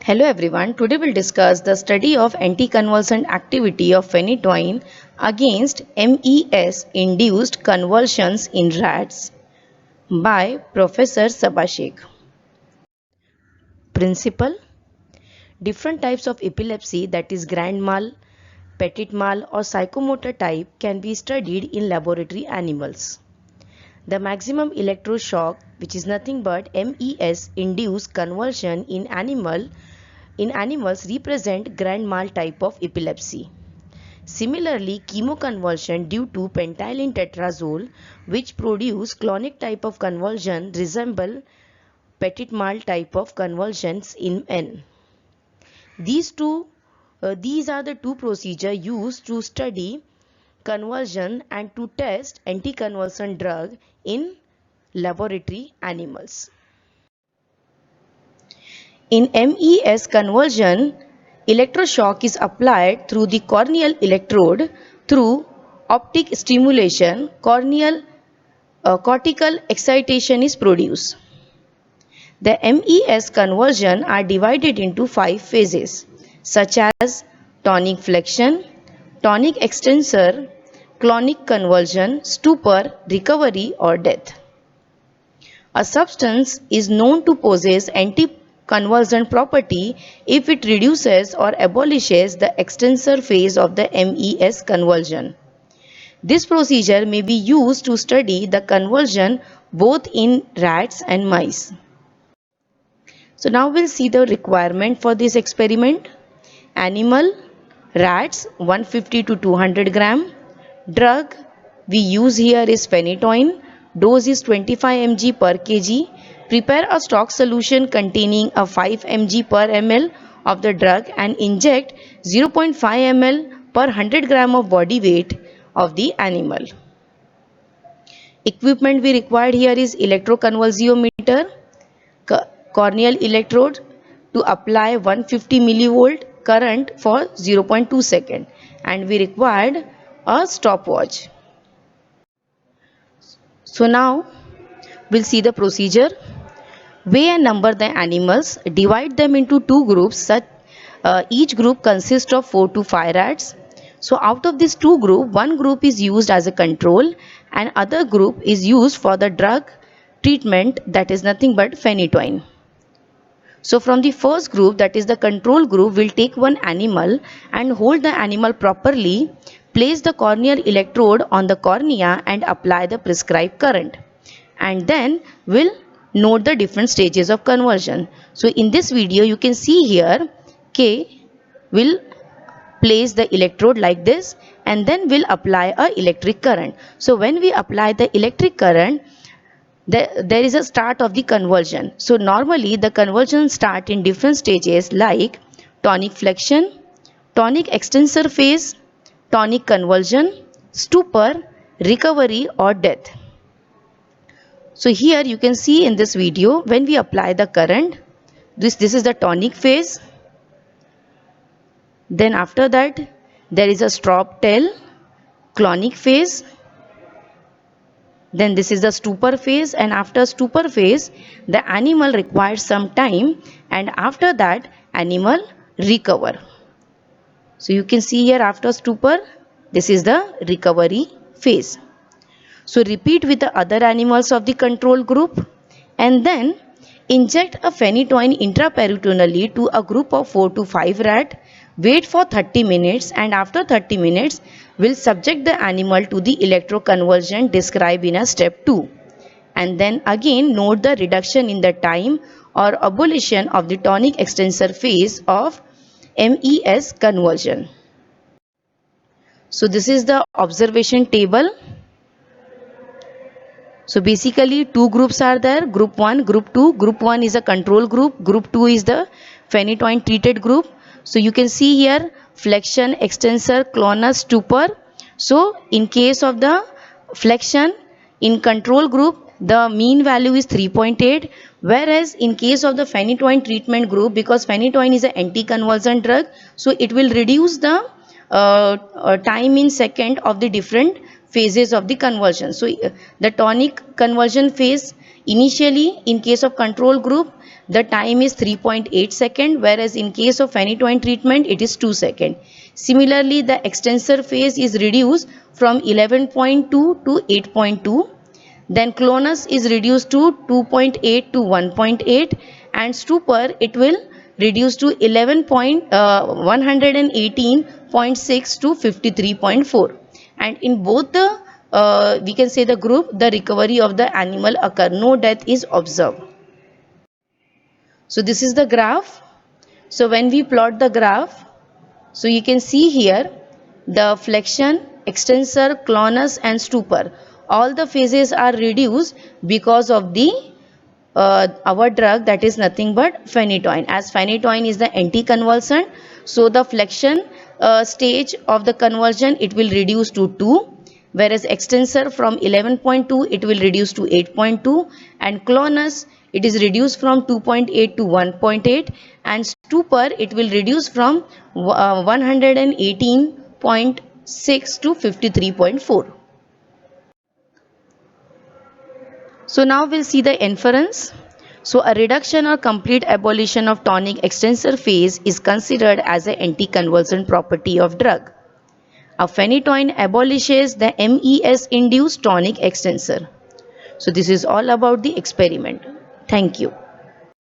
Hello everyone, today we'll discuss the study of anticonvulsant activity of phenytoin against MES-induced convulsions in rats by Professor Sabashek. Principle: different types of epilepsy, that is grand mal, petit mal or psychomotor type, can be studied in laboratory animals. The maximum electroshock, which is nothing but MES-induced convulsion in animals represent grand mal type of epilepsy. Similarly, chemoconvulsion due to pentylene tetrazole, which produce clonic type of convulsion, resemble petit mal type of convulsions in men. These are the two procedures used to study convulsion and to test anticonvulsant drug in laboratory animals. In MES convulsion, electroshock is applied through the corneal electrode. Through optic stimulation, cortical excitation is produced. The MES convulsion are divided into 5 phases, such as tonic flexion, tonic extensor, clonic convulsion, stupor, recovery or death. A substance is known to possess anticonvulsant property if it reduces or abolishes the extensor phase of the MES convulsion. This procedure may be used to study the convulsion both in rats and mice. So now we'll see the requirement for this experiment. Animal, rats 150 to 200 gram. Drug we use here is phenytoin. Dose is 25 mg per kg. Prepare a stock solution containing a 5 mg per ml of the drug and inject 0.5 ml per 100 gram of body weight of the animal. Equipment we required here is electroconvulsiometer, corneal electrode to apply 150 millivolt current for 0.2 second, and we required a stopwatch. So now we'll see the procedure. Weigh and number the animals, divide them into two groups. Each group consists of 4 to 5 rats. So out of this two group, one group is used as a control and other group is used for the drug treatment, that is nothing but phenytoin. So from the first group, that is the control group, will take one animal and hold the animal properly, place the corneal electrode on the cornea and apply the prescribed current, and then will note the different stages of conversion. So in this video you can see here K will place the electrode like this and then will apply a electric current. So when we apply the electric current, there is a start of the convulsion. So normally the convulsion start in different stages like tonic flexion, tonic extensor phase, tonic convulsion, stupor, recovery or death. So here you can see in this video, when we apply the current, this is the tonic phase. Then after that there is a strop tail, clonic phase. Then this is the stupor phase, and after stupor phase the animal requires some time, and after that animal recover. So you can see here after stupor, this is the recovery phase. So repeat with the other animals of the control group and then inject a phenytoin intraperitoneally to a group of 4 to 5 rat. Wait for 30 minutes and after 30 minutes will subject the animal to the electroconvulsion described in a step 2. And then again note the reduction in the time or abolition of the tonic extensor phase of MES convulsion. So this is the observation table. So basically two groups are there, group 1, group 2. Group 1 is a control group, group 2 is the phenytoin treated group. So you can see here flexion, extensor, clonus, stupor. So in case of the flexion in control group, the mean value is 3.8, whereas in case of the phenytoin treatment group, because phenytoin is an anticonvulsant drug, so it will reduce the time in second of the different phases of the convulsion. So the tonic convulsion phase initially in case of control group, the time is 3.8 second, whereas in case of phenytoin treatment it is 2 second. Similarly, the extensor phase is reduced from 11.2 to 8.2. Then clonus is reduced to 2.8 to 1.8, and stupor it will reduce to 118.6 to 53.4. And in both the we can say the group, the recovery of the animal occur, no death is observed. So this is the graph. So when we plot the graph, so you can see here the flexion, extensor, clonus and stupor. All the phases are reduced because of the our drug, that is nothing but phenytoin. As phenytoin is the anticonvulsant, so the flexion stage of the conversion it will reduce to 2, whereas extensor from 11.2 it will reduce to 8.2, and clonus it is reduced from 2.8 to 1.8, and stupor it will reduce from 118.6 to 53.4. So now we'll see the inference. So a reduction or complete abolition of tonic extensor phase is considered as an anticonvulsant property of drug. A phenytoin abolishes the MES induced tonic extensor. So this is all about the experiment. Thank you.